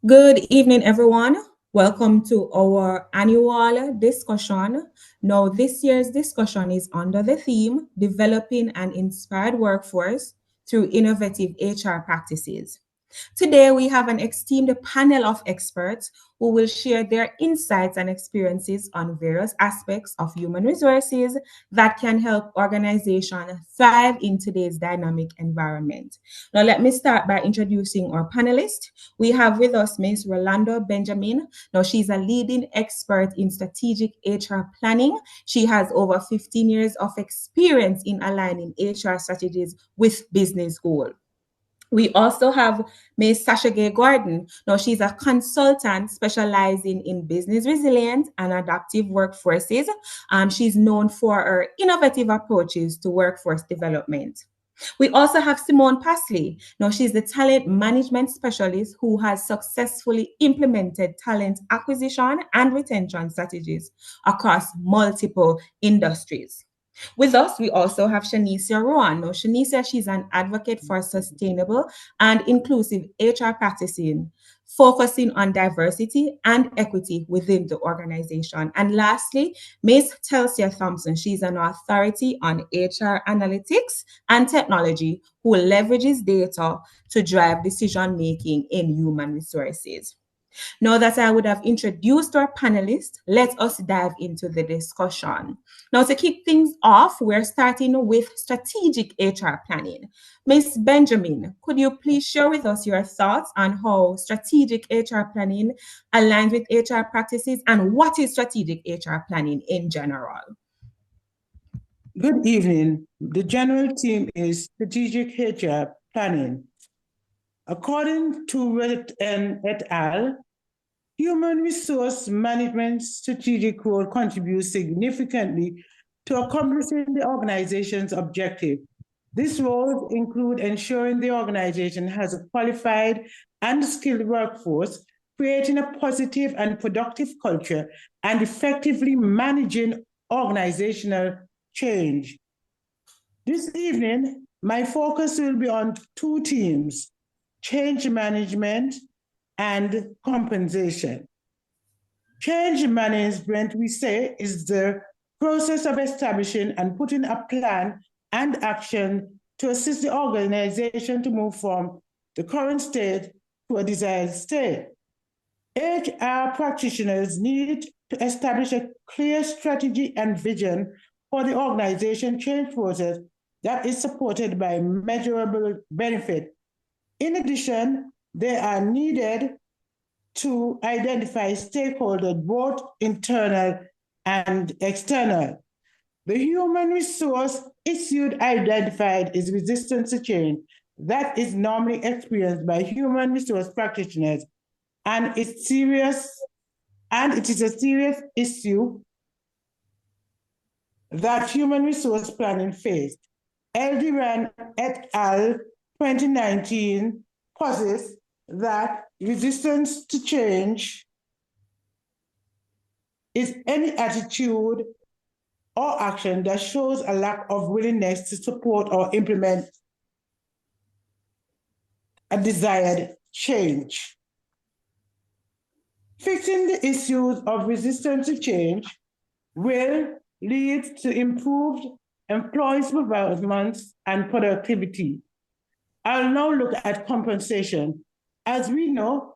Good evening, everyone. Welcome to our annual discussion. Now, this year's discussion is under the theme Developing an Inspired Workforce Through Innovative HR Practices. Today, we have an esteemed panel of experts who will share their insights and experiences on various aspects of human resources that can help organizations thrive in today's dynamic environment. Now, let me start by introducing our panelists. We have with us Ms. Rolando Benjamin. Now, she's a leading expert in strategic HR planning. She has over 15 years of experience in aligning HR strategies with business goals. We also have Ms. Sasha Gay Gordon. Now, she's a consultant specializing in business resilience and adaptive workforces. She's known for her innovative approaches to workforce development. We also have Simone Pasley. Now, she's the talent management specialist who has successfully implemented talent acquisition and retention strategies across multiple industries. With us, we also have Shanicia Rowan. Now, Shanicia, she's an advocate for sustainable and inclusive HR practicing, focusing on diversity and equity within the organization. And lastly, Ms. Telsia Thompson. She's an authority on HR analytics and technology who leverages data to drive decision making in human resources. Now that I would have introduced our panelists, let us dive into the discussion. Now, to kick things off, we're starting with strategic HR planning. Ms. Benjamin, could you please share with us your thoughts on how strategic HR planning aligns with HR practices and what is strategic HR planning in general? Good evening. The general theme is strategic HR planning. According to Red and et al., human resource management strategic role contributes significantly to accomplishing the organization's objective. These roles include ensuring the organization has a qualified and skilled workforce, creating a positive and productive culture, and effectively managing organizational change. This evening, my focus will be on two themes: change management and compensation. Change management, we say, is the process of establishing and putting a plan and action to assist the organization to move from the current state to a desired state. HR practitioners need to establish a clear strategy and vision for the organization change process that is supported by measurable benefit. In addition, they are needed to identify stakeholders, both internal and external. The human resource issue identified is resistance to change that is normally experienced by human resource practitioners, and it is a serious issue that human resource planning faced. Eldiran et al. 2019 posits that resistance to change is any attitude or action that shows a lack of willingness to support or implement a desired change. Fixing the issues of resistance to change will lead to improved employee performance and productivity. I'll now look at compensation. As we know,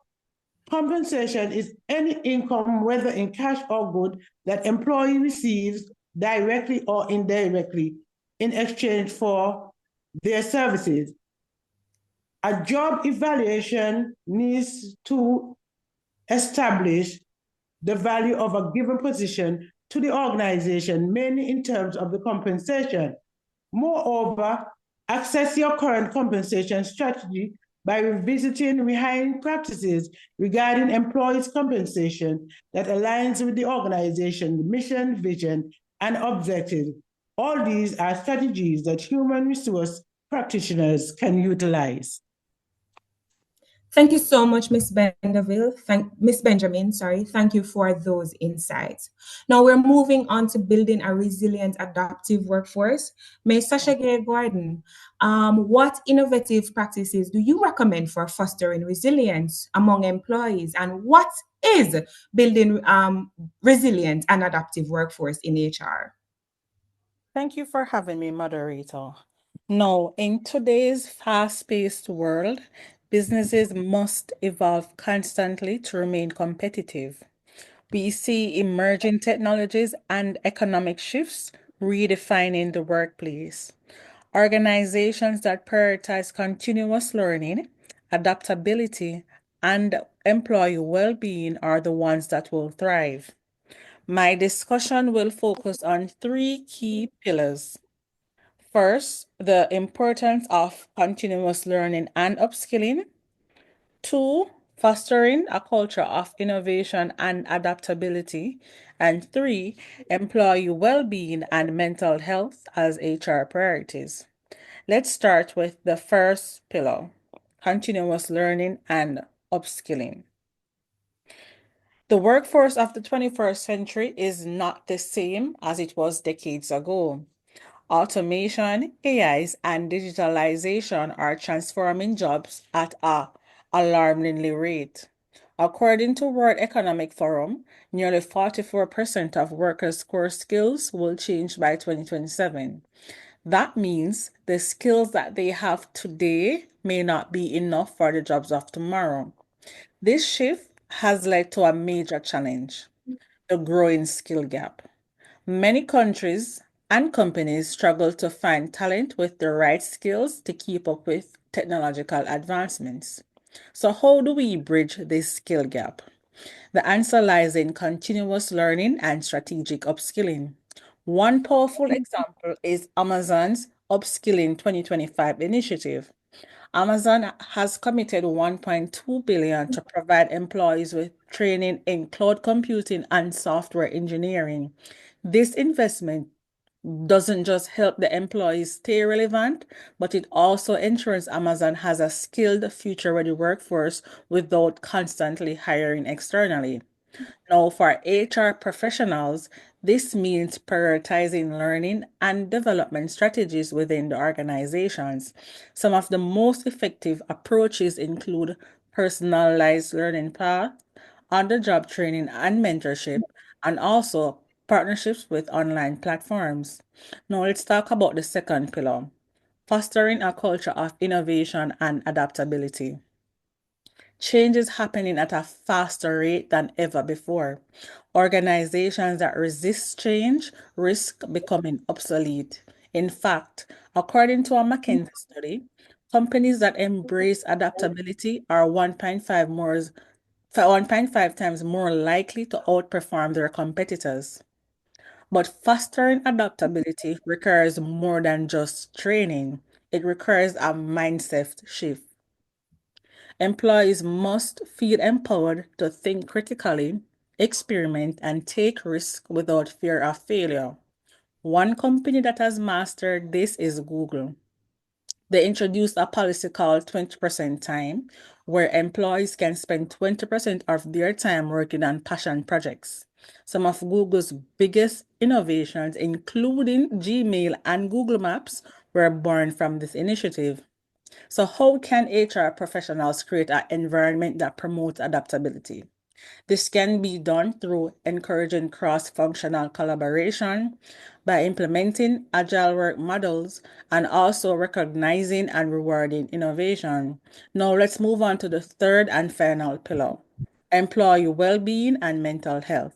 compensation is any income, whether in cash or good, that employee receives directly or indirectly in exchange for their services. A job evaluation needs to establish the value of a given position to the organization, mainly in terms of the compensation. Moreover, assess your current compensation strategy by revisiting rehiring practices regarding employees' compensation that aligns with the organization's mission, vision, and objectives. All these are strategies that human resource practitioners can utilize. Thank you so much, Miss Benjamin, sorry. Thank you for those insights. Now we're moving on to building a resilient, adaptive workforce. Ms. Sasha Gay Gordon, what innovative practices do you recommend for fostering resilience among employees? And what is building resilient and adaptive workforce in HR? Thank you for having me, moderator. Now, in today's fast-paced world, businesses must evolve constantly to remain competitive. We see emerging technologies and economic shifts redefining the workplace. Organizations that prioritize continuous learning, adaptability, and employee well-being are the ones that will thrive. My discussion will focus on three key pillars. First, the importance of continuous learning and upskilling. Two, fostering a culture of innovation and adaptability. And three, employee well-being and mental health as HR priorities. Let's start with the first pillar, continuous learning and upskilling. The workforce of the 21st century is not the same as it was decades ago. Automation, AIs, and digitalization are transforming jobs at a alarmingly rate. According to World Economic Forum, nearly 44% of workers' core skills will change by 2027. That means the skills that they have today may not be enough for the jobs of tomorrow. This shift has led to a major challenge, the growing skill gap. Many countries and companies struggle to find talent with the right skills to keep up with technological advancements. So, how do we bridge this skill gap? The answer lies in continuous learning and strategic upskilling. One powerful example is Amazon's Upskilling 2025 initiative. Amazon has committed 1.2 billion to provide employees with training in cloud computing and software engineering. This investment doesn't just help the employees stay relevant, but it also ensures Amazon has a skilled, future-ready workforce without constantly hiring externally. Now, for HR professionals, this means prioritizing learning and development strategies within the organizations. Some of the most effective approaches include personalized learning path, on-the-job training and mentorship, and also partnerships with online platforms. Now, let's talk about the second pillar, fostering a culture of innovation and adaptability. Change is happening at a faster rate than ever before. Organizations that resist change risk becoming obsolete. In fact, according to a McKinsey study, companies that embrace adaptability are 1.5 times more likely to outperform their competitors. But fostering adaptability requires more than just training. It requires a mindset shift. Employees must feel empowered to think critically, experiment, and take risks without fear of failure. One company that has mastered this is Google. They introduced a policy called 20% time, where employees can spend 20% of their time working on passion projects. Some of Google's biggest innovations, including Gmail and Google Maps, were born from this initiative. So, how can HR professionals create an environment that promotes adaptability? This can be done through encouraging cross-functional collaboration, by implementing agile work models, and also recognizing and rewarding innovation. Now, let's move on to the third and final pillar, employee well-being and mental health.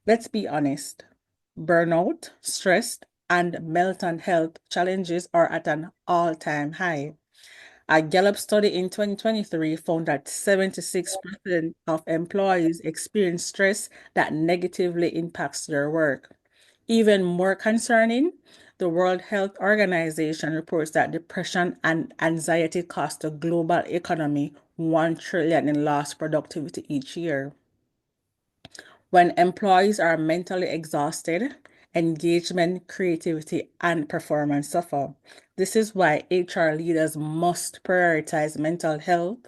Let's be honest, burnout, stress, and mental health challenges are at an all-time high. A Gallup study in 2023 found that 76% of employees experience stress that negatively impacts their work. Even more concerning, the World Health Organization reports that depression and anxiety cost the global economy 1 trillion in lost productivity each year. When employees are mentally exhausted, engagement, creativity, and performance suffer. This is why HR leaders must prioritize mental health,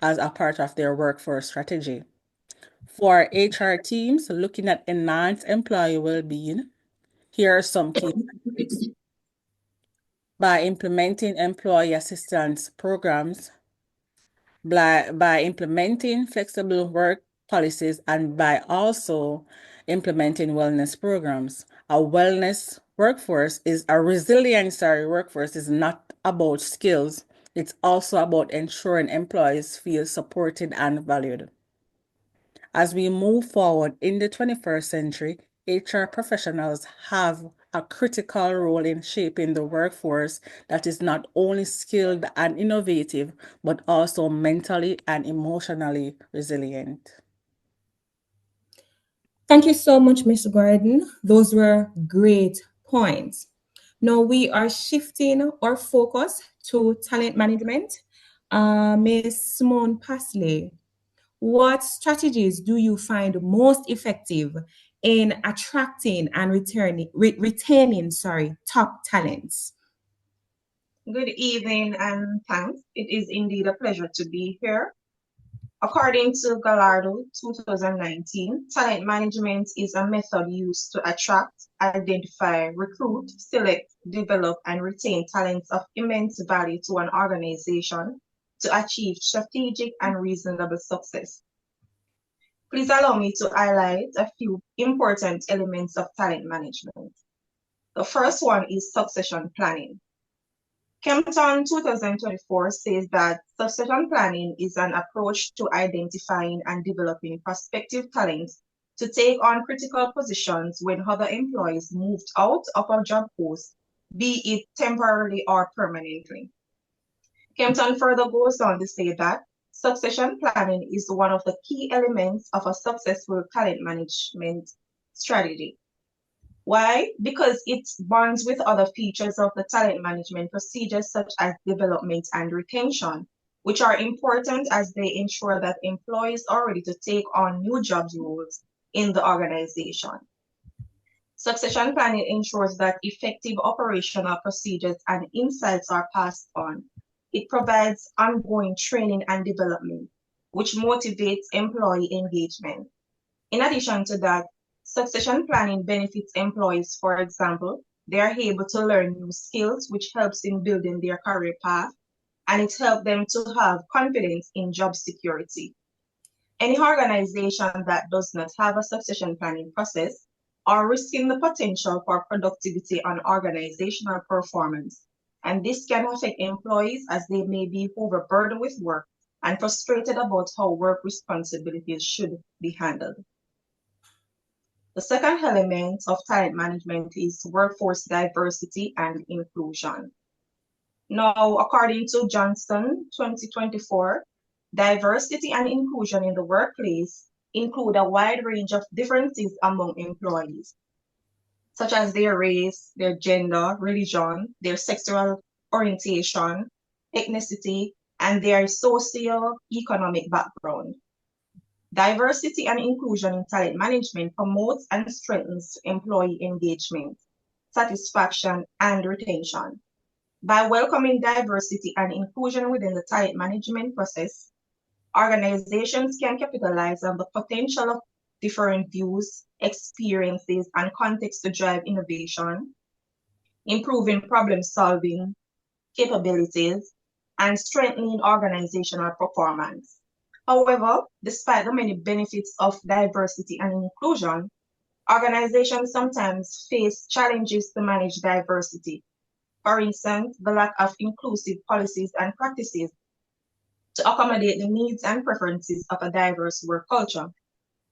as a part of their workforce strategy. For HR teams looking at enhanced employee well-being, here are some key tactics. By implementing employee assistance programs, by implementing flexible work policies, and by also implementing wellness programs. A resilient workforce is not about skills. It's also about ensuring employees feel supported and valued. As we move forward in the 21st century, HR professionals have a critical role in shaping the workforce that is not only skilled and innovative, but also mentally and emotionally resilient. Thank you so much, Ms. Gordon. Those were great points. Now we are shifting our focus to talent management. Ms. Simone Pasley, what strategies do you find most effective in attracting and retaining top talents? Good evening and thanks. It is indeed a pleasure to be here. According to Gallardo 2019, talent management is a method used to attract, identify, recruit, select, develop, and retain talents of immense value to an organization to achieve strategic and reasonable success. Please allow me to highlight a few important elements of talent management. The first one is succession planning. Kempton 2024 says that succession planning is an approach to identifying and developing prospective talents to take on critical positions when other employees moved out of a job post, be it temporarily or permanently. Kempton further goes on to say that succession planning is one of the key elements of a successful talent management strategy. Why? Because it bonds with other features of the talent management procedures such as development and retention, which are important as they ensure that employees are ready to take on new job roles in the organization. Succession planning ensures that effective operational procedures and insights are passed on. It provides ongoing training and development, which motivates employee engagement. In addition to that, succession planning benefits employees. For example, they are able to learn new skills, which helps in building their career path, and it helps them to have confidence in job security. Any organization that does not have a succession planning process are risking the potential for productivity and organizational performance, and this can affect employees as they may be overburdened with work and frustrated about how work responsibilities should be handled. The second element of talent management is workforce diversity and inclusion. Now, according to Johnston 2024, diversity and inclusion in the workplace include a wide range of differences among employees, such as their race, their gender, religion, their sexual orientation, ethnicity, and their socio-economic background. Diversity and inclusion in talent management promotes and strengthens employee engagement, satisfaction, and retention. By welcoming diversity and inclusion within the talent management process, organizations can capitalize on the potential of different views, experiences, and contexts to drive innovation, improving problem-solving capabilities, and strengthening organizational performance. However, despite the many benefits of diversity and inclusion, organizations sometimes face challenges to manage diversity. For instance, the lack of inclusive policies and practices to accommodate the needs and preferences of a diverse work culture.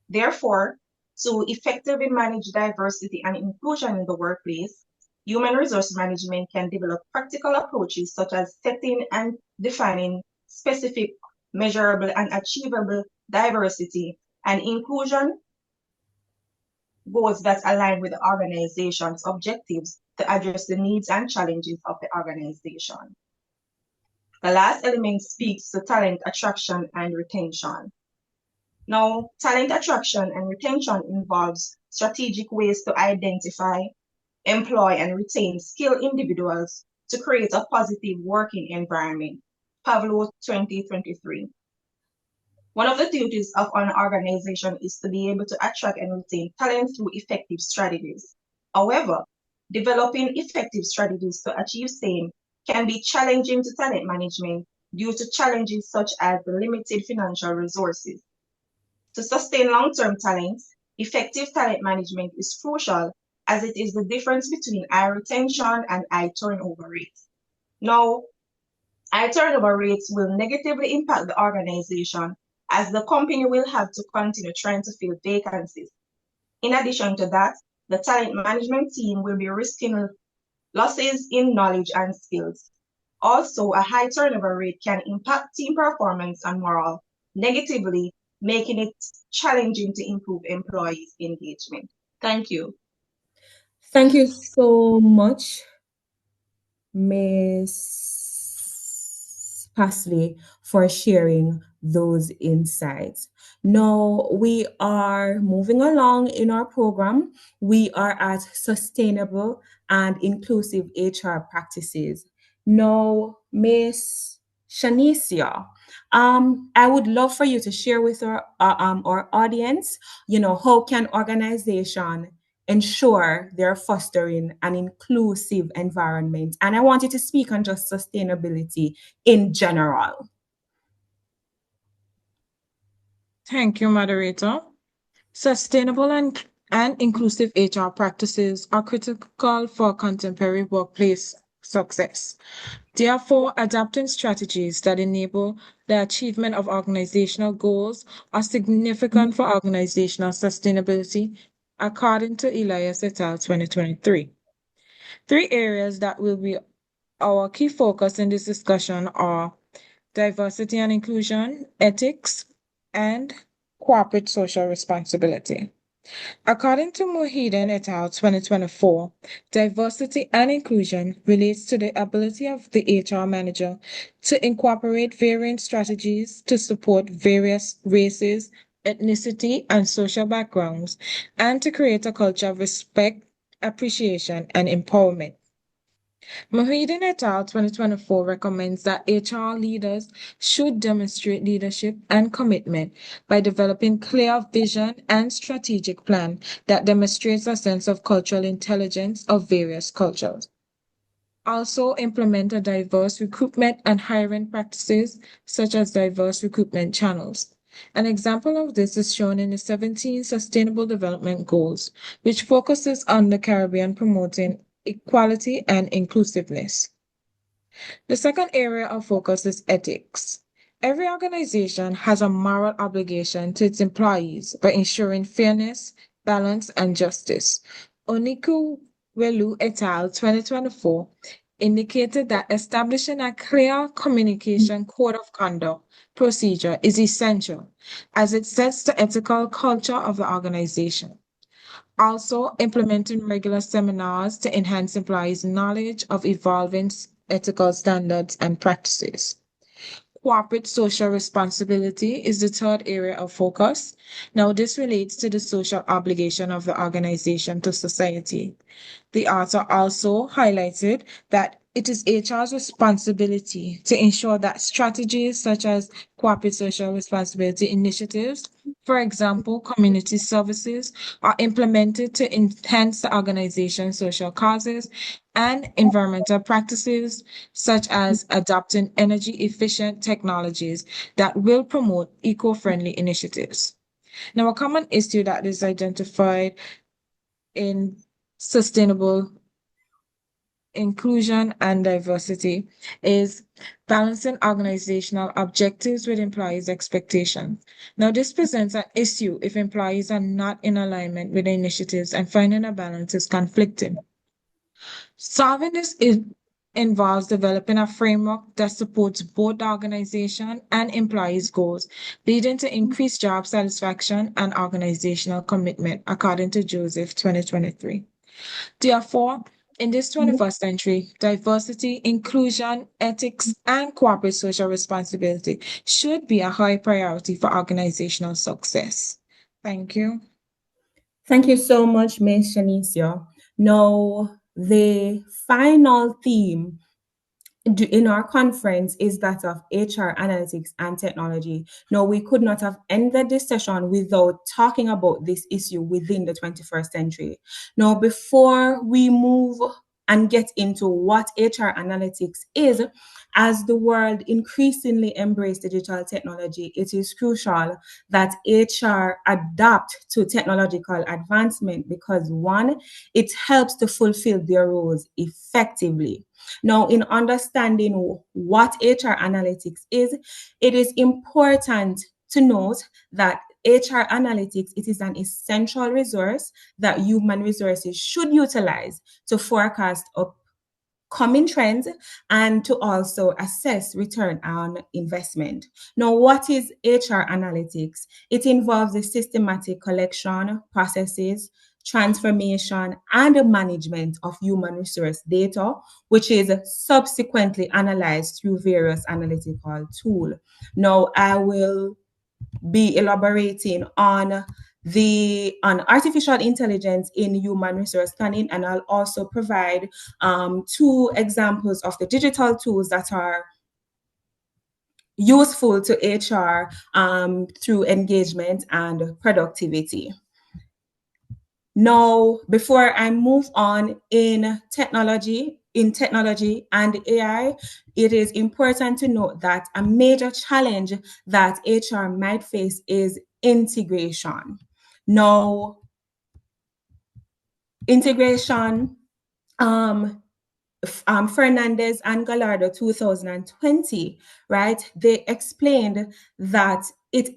Therefore, to effectively manage diversity and inclusion in the workplace, human resource management can develop practical approaches such as setting and defining specific, measurable, and achievable diversity and inclusion goals that align with the organization's objectives to address the needs and challenges of the organization. The last element speaks to talent attraction and retention. Now, talent attraction and retention involves strategic ways to identify, employ, and retain skilled individuals to create a positive working environment. Pavlo 2023. One of the duties of an organization is to be able to attract and retain talent through effective strategies. However, developing effective strategies to achieve same can be challenging to talent management due to challenges such as the limited financial resources. To sustain long-term talent, effective talent management is crucial as it is the difference between high retention and high turnover rates. Now, high turnover rates will negatively impact the organization as the company will have to continue trying to fill vacancies. In addition to that, the talent management team will be risking losses in knowledge and skills. Also, a high turnover rate can impact team performance and morale negatively, making it challenging to improve employees' engagement. Thank you. Thank you so much, Ms. Pasley, for sharing those insights. Now we are moving along in our program. We are at sustainable and inclusive HR practices. Now, Ms. Shanicia, I would love for you to share with our audience, how can organization ensure they're fostering an inclusive environment. And I want you to speak on just sustainability in general. Thank you, moderator. Sustainable and inclusive HR practices are critical for contemporary workplace success. Therefore, adapting strategies that enable the achievement of organizational goals are significant for organizational sustainability, according to Elias et al. 2023. Three areas that will be our key focus in this discussion are diversity and inclusion, ethics, and corporate social responsibility. According to Mohideen et al. 2024, diversity and inclusion relates to the ability of the HR manager to incorporate varying strategies to support various races, ethnicity, and social backgrounds, and to create a culture of respect, appreciation, and empowerment. Mohideen et al. 2024 recommends that HR leaders should demonstrate leadership and commitment by developing clear vision and strategic plan that demonstrates a sense of cultural intelligence of various cultures. Also implement a diverse recruitment and hiring practices, such as diverse recruitment channels. An example of this is shown in the 17 Sustainable Development Goals, which focuses on the Caribbean promoting equality and inclusiveness. The second area of focus is ethics. Every organization has a moral obligation to its employees by ensuring fairness, balance, and justice. Oniku-Welu et al. 2024 indicated that establishing a clear communication code of conduct procedure is essential as it sets the ethical culture of the organization. Also, implementing regular seminars to enhance employees' knowledge of evolving ethical standards and practices. Corporate social responsibility is the third area of focus. Now, this relates to the social obligation of the organization to society. The author also highlighted that it is HR's responsibility to ensure that strategies such as corporate social responsibility initiatives, for example, community services, are implemented to enhance the organization's social causes and environmental practices, such as adopting energy efficient technologies that will promote eco-friendly initiatives. Now, a common issue that is identified in sustainable inclusion and diversity is balancing organizational objectives with employees' expectations. Now, this presents an issue if employees are not in alignment with the initiatives and finding a balance is conflicting. Solving this involves developing a framework that supports both the organization and employees' goals, leading to increased job satisfaction and organizational commitment, according to Joseph 2023. Therefore, in this 21st century, diversity, inclusion, ethics, and corporate social responsibility should be a high priority for organizational success. Thank you. Thank you so much, Ms. Shanicia. Now, the final theme in our conference is that of HR analytics and technology. Now, we could not have ended this session without talking about this issue within the 21st century. Now, before we move and get into what HR analytics is, as the world increasingly embraces digital technology, it is crucial that HR adapt to technological advancement because one, it helps to fulfill their roles effectively. Now, in understanding what HR analytics is, it is important to note that HR analytics, it is an essential resource that human resources should utilize to forecast upcoming trends and to also assess return on investment. Now, what is HR analytics? It involves the systematic collection, processes, transformation, and management of human resource data, which is subsequently analyzed through various analytical tools. Now, I will be elaborating on artificial intelligence in human resource planning, and I'll also provide two examples of the digital tools that are useful to HR through engagement and productivity. Now, before I move on in technology and AI, it is important to note that a major challenge that HR might face is integration. Now, integration, Fernandez and Gallardo 2020, right? They explained that it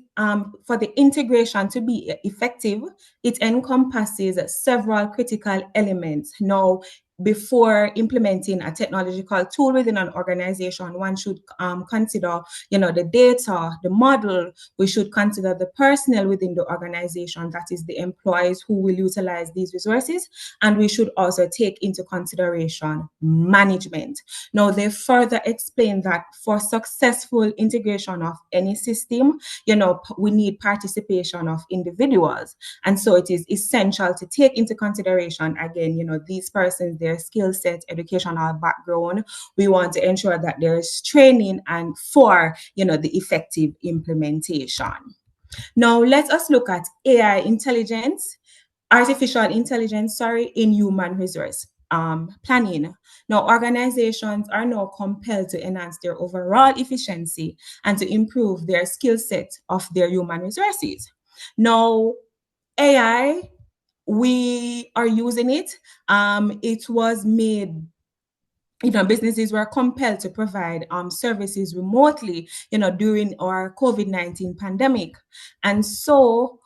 for the integration to be effective, it encompasses several critical elements. Now, before implementing a technological tool within an organization, one should consider, the data, the model. We should consider the personnel within the organization, that is the employees who will utilize these resources. And we should also take into consideration management. Now, they further explain that for successful integration of any system, we need participation of individuals. And so it is essential to take into consideration, again, these persons, their skill set, educational background. We want to ensure that there is training and for, the effective implementation. Now, let us look at artificial intelligence, in human resource planning. Now, organizations are now compelled to enhance their overall efficiency and to improve their skill set of their human resources. Now, AI, we are using it. It was made, businesses were compelled to provide services remotely, during our COVID-19 pandemic. And so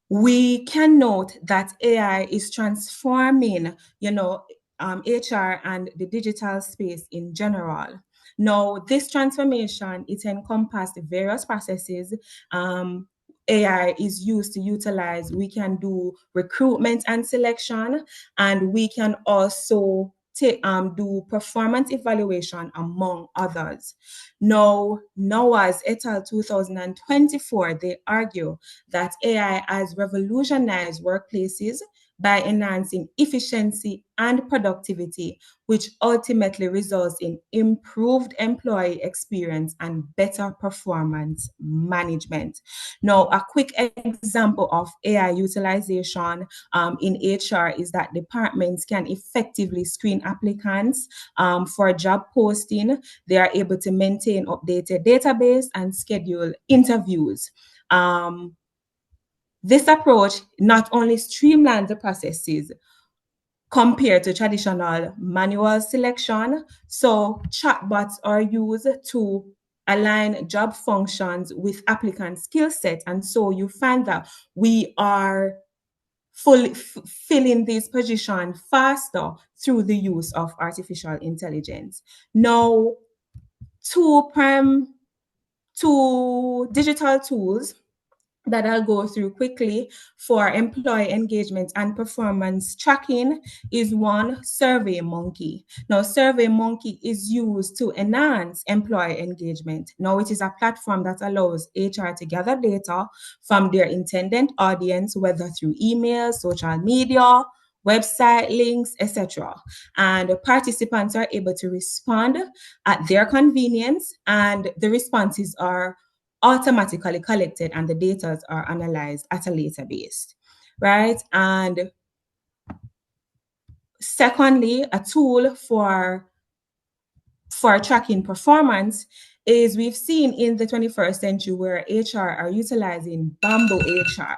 we can note that AI is transforming, HR and the digital space in general. Now, this transformation, it encompassed various processes. AI is used to utilize, we can do recruitment and selection, and we can also do performance evaluation, among others. Now, Noah's et al. 2024, they argue that AI has revolutionized workplaces by enhancing efficiency and productivity, which ultimately results in improved employee experience and better performance management. Now, a quick example of AI utilization in HR is that departments can effectively screen applicants for job posting. They are able to maintain updated database and schedule interviews. This approach not only streamlines the processes compared to traditional manual selection, so chatbots are used to align job functions with applicant skill set. And so you find that we are filling this position faster through the use of artificial intelligence. Now, two digital tools that I'll go through quickly for employee engagement and performance tracking is one, SurveyMonkey. Now, SurveyMonkey is used to enhance employee engagement. Now, it is a platform that allows HR to gather data from their intended audience, whether through email, social media, website links, etc. And participants are able to respond at their convenience, and the responses are automatically collected and the data are analyzed at a later base, right? And secondly, a tool for tracking performance is we've seen in the 21st century where HR are utilizing Bamboo HR.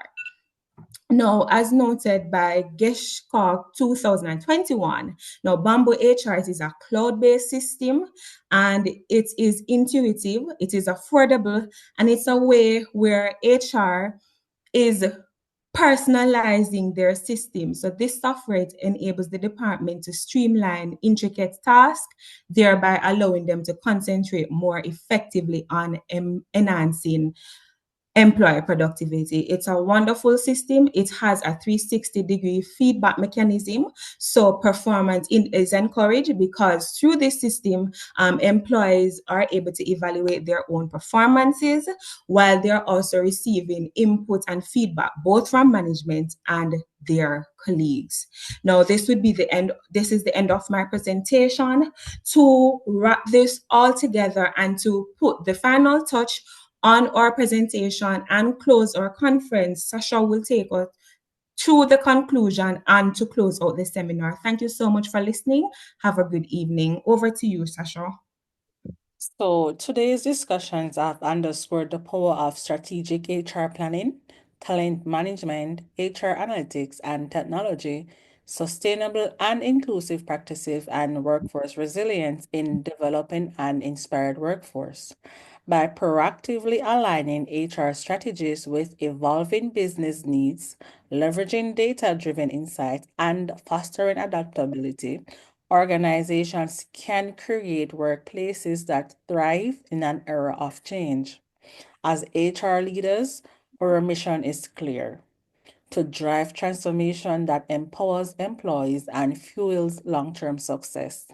Now, as noted by Geschcock 2021, now Bamboo HR is a cloud-based system, and it is intuitive, it is affordable, and it's a way where HR is personalizing their system. So this software enables the department to streamline intricate tasks, thereby allowing them to concentrate more effectively on enhancing employee productivity. It's a wonderful system. It has a 360-degree feedback mechanism. So performance is encouraged because through this system, employees are able to evaluate their own performances while they're also receiving input and feedback, both from management and their colleagues. Now, this would be the end. This is the end of my presentation. To wrap this all together and to put the final touch on our presentation and close our conference, Sasha will take us through the conclusion and to close out the seminar. Thank you so much for listening. Have a good evening. Over to you, Sasha. So today's discussions have underscored the power of strategic HR planning, talent management, HR analytics and technology, sustainable and inclusive practices, and workforce resilience in developing an inspired workforce. By proactively aligning HR strategies with evolving business needs, leveraging data-driven insights, and fostering adaptability, organizations can create workplaces that thrive in an era of change. As HR leaders, our mission is clear: to drive transformation that empowers employees and fuels long-term success.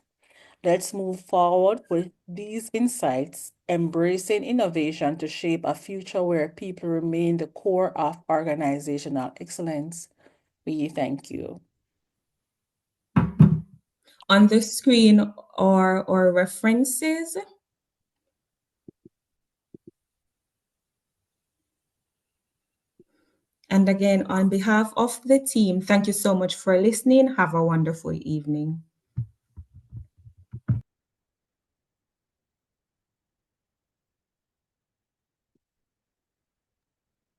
Let's move forward with these insights, embracing innovation to shape a future where people remain the core of organizational excellence. We thank you. On the screen are our references. And again, on behalf of the team, thank you so much for listening. Have a wonderful evening.